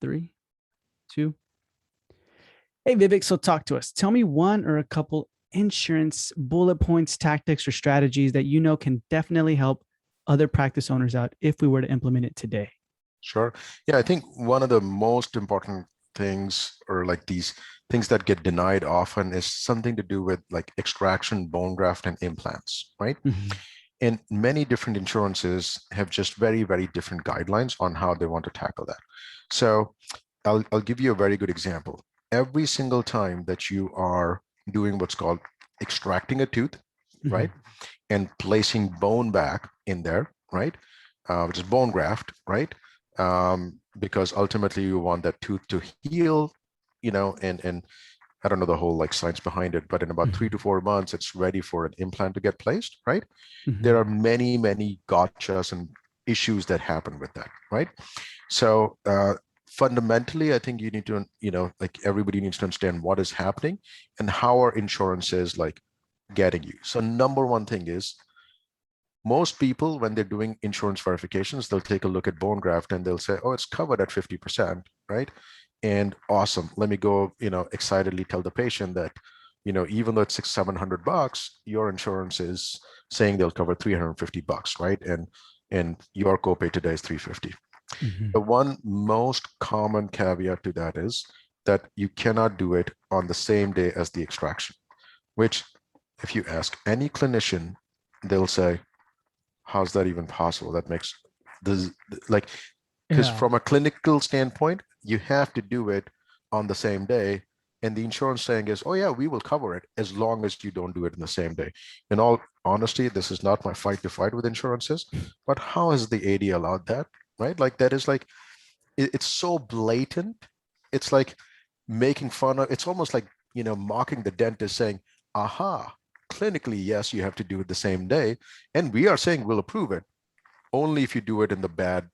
3, 2. Hey, Vivek, so talk to us. Tell me one or a couple insurance bullet points, tactics, or strategies that you know can definitely help other practice owners out if we were to implement it today. Sure. Yeah, I think one of the most important things, or like these things that get denied often, is something to do with like extraction, bone graft, and implants, right? Mhm. And many different insurances have just very, very different guidelines on how they want to tackle that. So I'll give you a very good example. Every single time that you are doing what's called extracting a tooth, right, Mhm. and placing bone back in there, right, which is bone graft, right, because ultimately you want that tooth to heal, and I don't know the whole like science behind it, but in about 3 to 4 months, it's ready for an implant to get placed, right? There Mhm. are many, many gotchas and issues that happen with that, right? So fundamentally, I think you need to, like everybody needs to understand what is happening and how our insurance is like getting you. So number one thing is most people, when they're doing insurance verifications, they'll take a look at bone graft and they'll say, oh, it's covered at 50%, right? And awesome. Let me go, excitedly tell the patient that, even though it's $600-700, your insurance is saying they'll cover $350, right? And your copay today is $350. Mhm. The one most common caveat to that is that you cannot do it on the same day as the extraction, which if you ask any clinician, they'll say, how's that even possible? That makes this like, because Yeah. from a clinical standpoint, you have to do it on the same day. And the insurance saying is, oh yeah, we will cover it as long as you don't do it in the same day. In all honesty, this is not my fight to fight with insurances, but how has the AD allowed that? Right? Like that is like it's so blatant. It's like making fun of, it's almost like, mocking the dentist saying, aha, clinically, yes, you have to do it the same day. And we are saying we'll approve it only if you do it in the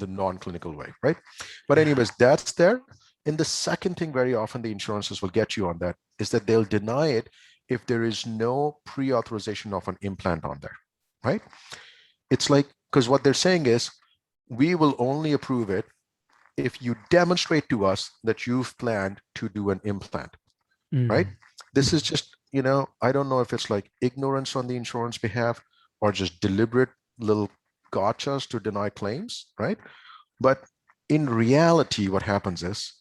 non-clinical way, right? But Yeah. anyways, that's there. And the second thing very often the insurances will get you on that is that they'll deny it if there is no pre-authorization of an implant on there, right? It's like, because what they're saying is, we will only approve it if you demonstrate to us that you've planned to do an implant, right? Mm. This is Mhm. just, I don't know if it's like ignorance on the insurance behalf or just deliberate little gotchas to deny claims, right? But in reality, what happens is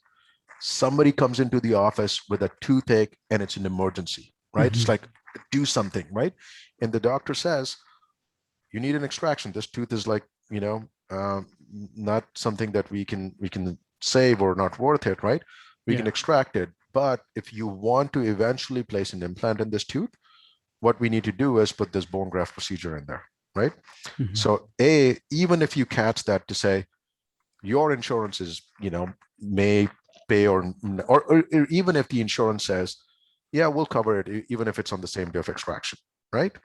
somebody comes into the office with a toothache and it's an emergency, right? It's Mhm. like, do something, right? And the doctor says, you need an extraction. This tooth is like, not something that we can save or not worth it, right? We can Yeah. extract it. But if you want to eventually place an implant in this tooth, what we need to do is put this bone graft procedure in there, right? Mhm. So even if you catch that to say your insurance is, may pay or even if the insurance says, yeah, we'll cover it even if it's on the same day of extraction, right?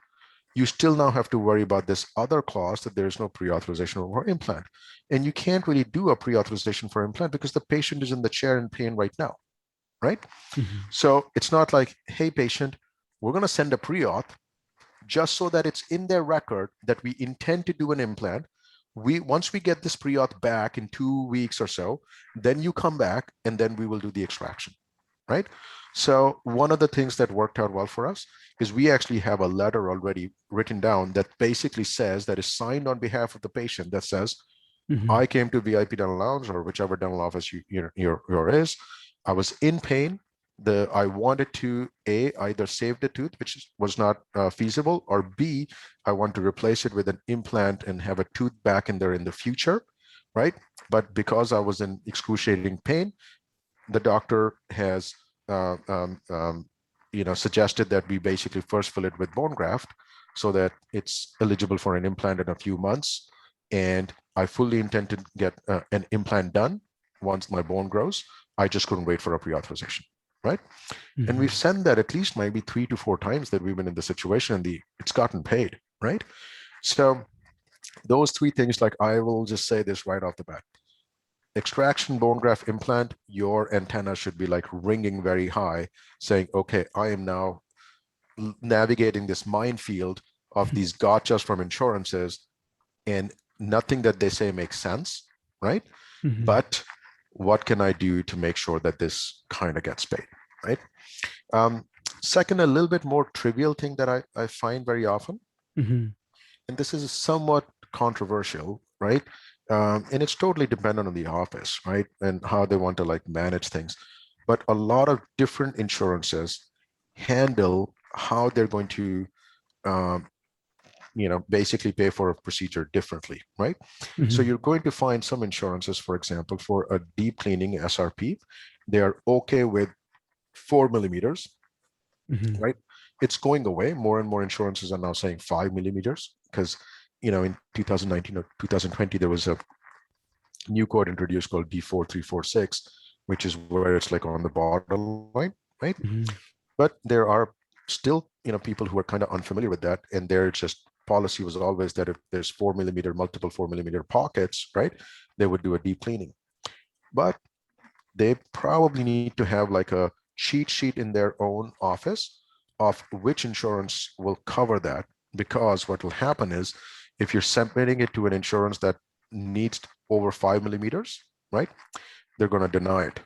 You still now have to worry about this other clause that there is no pre-authorization for implant. And you can't really do a pre-authorization for implant because the patient is in the chair in pain right now, right? Mhm. So it's not like, hey, patient, we're going to send a pre-auth just so that it's in their record that we intend to do an implant. Once we get this pre-auth back in 2 weeks or so, then you come back and then we will do the extraction, right? So one of the things that worked out well for us is we actually have a letter already written down that basically says, that is signed on behalf of the patient, that says, Mhm. I came to VIP Dental Lounge or whichever dental office your is. I was in pain. I wanted to either save the tooth, which was not feasible, or B, I want to replace it with an implant and have a tooth back in there in the future, right? But because I was in excruciating pain, the doctor has suggested that we basically first fill it with bone graft so that it's eligible for an implant in a few months. And I fully intend to get an implant done once my bone grows. I just couldn't wait for a pre-authorization, right? And we've Mhm. sent that at least maybe 3 to 4 times that we've been in the situation, and it's gotten paid, right? So those three things, like, I will just say this right off the bat: extraction, bone graft, implant, your antenna should be like ringing very high, saying, okay, I am now navigating this minefield of these gotchas from insurances, and nothing that they say makes sense, right? Mhm. But what can I do to make sure that this kind of gets paid, right? Um, Second, a little bit more trivial thing that I find very often, Hmm. and this is somewhat controversial, right? And it's totally dependent on the office, right? And how they want to like manage things. But a lot of different insurances handle how they're going to, um, basically pay for a procedure differently, right? So Hmm. you're going to find some insurances, for example, for a deep cleaning SRP, they are okay with 4 millimeters, Hmm. right? It's going away. More and more insurances are now saying 5 millimeters because, in 2019 or 2020, there was a new code introduced called D4346, which is where it's like on the borderline, right? Hmm. But there are still, people who are kind of unfamiliar with that, and their just policy was always that if there's 4 millimeter, multiple 4 millimeter pockets, right, they would do a deep cleaning. But they probably need to have like a cheat sheet in their own office of which insurance will cover that. Because what will happen is if you're submitting it to an insurance that needs over 5 millimeters, right, they're going to deny it.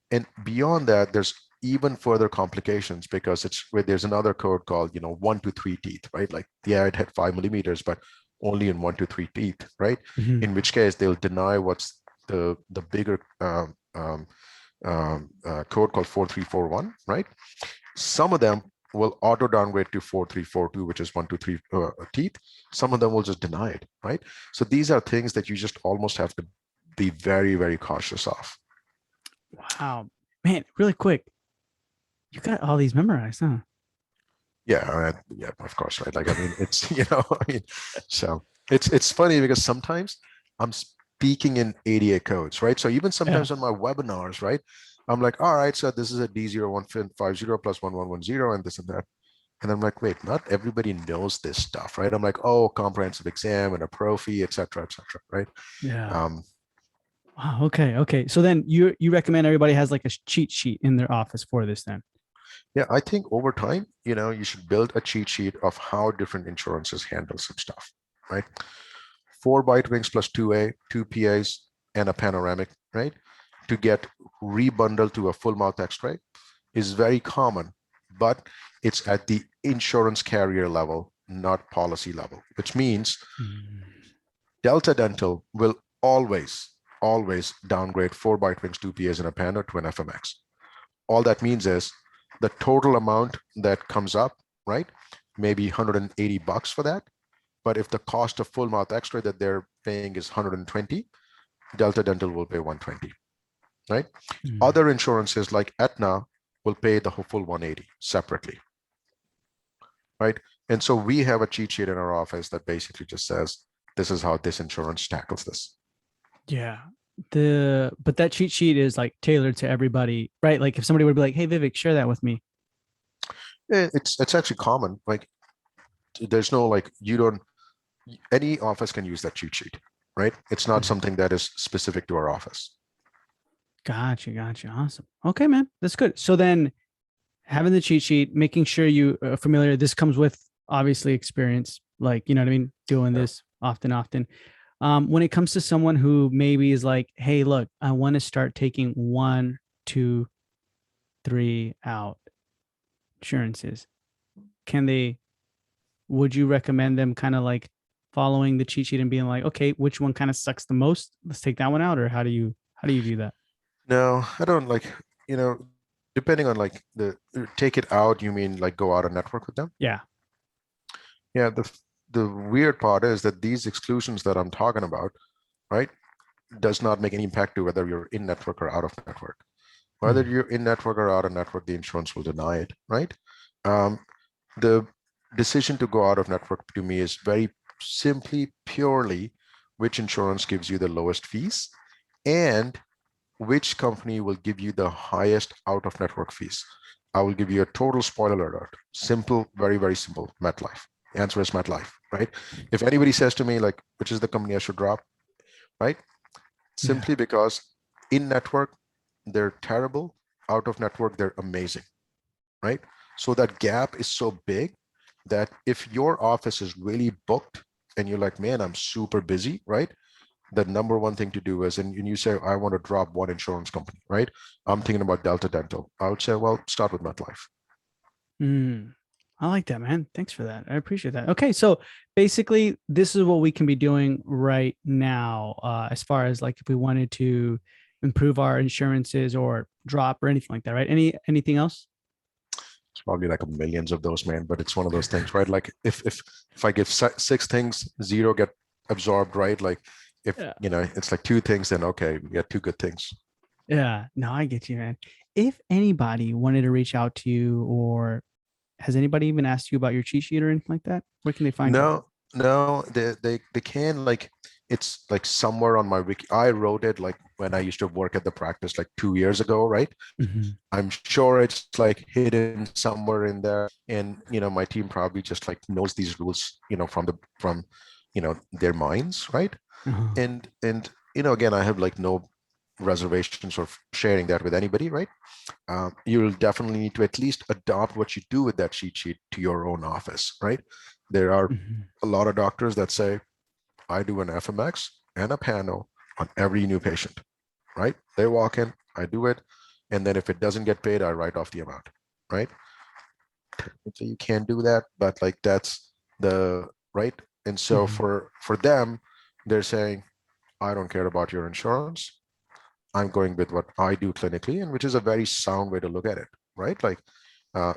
And beyond that, there's even further complications because it's where there's another code called, 1 to 3 teeth, right? Like, yeah, it had 5 millimeters, but only in 1 to 3 teeth, right? Hmm. In which case they'll deny what's the bigger code called 4341, right? Some of them will auto downgrade to 4342, which is 1 to 3 teeth. Some of them will just deny it, right? So these are things that you just almost have to be very, very cautious of. Wow, man, really quick, you got all these memorized, huh? Yeah, yeah, of course, right? Like, I mean, it's I mean, so it's funny because sometimes I'm speaking in ADA codes, right? So even Yeah. sometimes on my webinars, right, I'm like, all right, so this is a D0150 plus 1110 and this and that. And I'm like, wait, not everybody knows this stuff, right? I'm like, oh, comprehensive exam and a prophy, et cetera, right? Yeah. Um, Wow. Okay. Okay. So then you recommend everybody has like a cheat sheet in their office for this then? yeah, I think over time, you should build a cheat sheet of how different insurances handle some stuff, right? 4 bite wings plus 2A, 2 PAs, and a panoramic, right? To get rebundled to a full mouth x-ray is very common, but it's at the insurance carrier level, not policy level, which means Mm. Delta Dental will always downgrade 4 bite wings, 2 PAs, and a pano to an FMX. All that means is the total amount that comes up, right? Maybe $180 for that. But if the cost of full mouth x-ray that they're paying is 120, Delta Dental will pay 120, right? Mm. Other insurances like Aetna will pay the full 180 separately, right? And so we have a cheat sheet in our office that basically just says, this is how this insurance tackles this. Yeah. But that cheat sheet is like tailored to everybody, right? Like if somebody would be like, "Hey, Vivek, share that with me." It's actually common. Like, there's no like, you don't, any office can use that cheat sheet, right? It's not Mhm. something that is specific to our office. Gotcha. Gotcha. Awesome. Okay, man. That's good. So then having the cheat sheet, making sure you are familiar, this comes with obviously experience, like, you know what I mean? Doing Yeah. this often. When it comes to someone who maybe is like, hey, look, I want to start taking 1, 2, 3 out insurances. Can they, would you recommend them kind of like following the cheat sheet and being like, okay, which one kind of sucks the most? Let's take that one out. Or how do you view that? No, I don't like, you know, depending on like the take it out, you mean like go out and network with them? Yeah. Yeah, the weird part is that these exclusions that I'm talking about, right, does not make any impact to whether you're in network or out of network. Whether Mm. you're in network or out of network, the insurance will deny it, right? Um, the decision to go out of network to me is very simply purely which insurance gives you the lowest fees and which company will give you the highest out of network fees. I will give you a total spoiler alert. Simple, very, very simple. MetLife. The answer is MetLife, right? If anybody says to me, like, which is the company I should drop, right? Yeah. Simply because in network, they're terrible. Out of network, they're amazing, right? So that gap is so big that if your office is really booked and you're like, man, I'm super busy, right? the number one thing to do is, and you say, I want to drop one insurance company, right? I'm thinking about Delta Dental. I would say, well, start with MetLife. Mm, I like that, man. Thanks for that. I appreciate that. Okay, so basically, this is what we can be doing right now, as far as like if we wanted to improve our insurances or drop or anything like that, right? Anything else? It's probably like millions of those, man. But it's one of those things, right? Like if I give six things, zero get absorbed, right? Like if Yeah. it's like two things, then okay, we got two good things. Yeah. No, I get you, man. If anybody wanted to reach out to you, or has anybody even asked you about your cheat sheet or anything like that, where can they find you? No, no, they can like it's like somewhere on my wiki. I wrote it like when I used to work at the practice like 2 years ago, right? Mhm. I'm sure it's like hidden somewhere in there. And my team probably just like knows these rules, from their minds, right? Uh-huh. And again, I have like no reservations or sharing that with anybody, right? You'll definitely need to at least adopt what you do with that cheat sheet to your own office, right? There are Mhm. a lot of doctors that say, I do an FMX and a panel on every new patient, right? They walk in, I do it, and then if it doesn't get paid, I write off the amount, right? So you can't do that, but like that's the right. And so Mhm. for them, they're saying, I don't care about your insurance. I'm going with what I do clinically, and which is a very sound way to look at it, right? Like,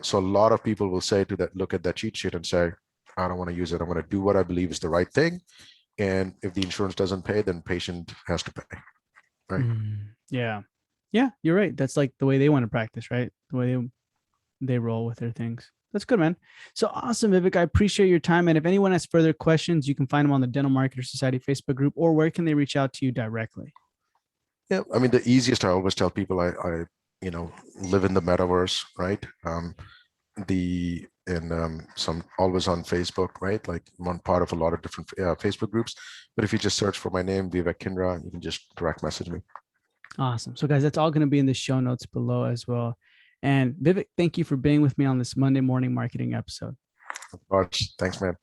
so a lot of people will say to that, look at that cheat sheet and say, I don't want to use it. I'm going to do what I believe is the right thing. And if the insurance doesn't pay, then patient has to pay, right? Mhm. Yeah. Yeah, you're right. That's like the way they want to practice, right? The way they roll with their things. That's good, man. So awesome, Vivek. I appreciate your time. And if anyone has further questions, you can find them on the Dental Marketer Society Facebook group, or where can they reach out to you directly? Yeah, I mean, the easiest I always tell people, I live in the metaverse, right? The and some always on Facebook, right? Like I'm on part of a lot of different Facebook groups. But if you just search for my name, Vivek Kinra, you can just direct message me. Awesome. So, guys, that's all going to be in the show notes below as well. And Vivek, thank you for being with me on this Monday morning marketing episode. Of course. Thanks, man.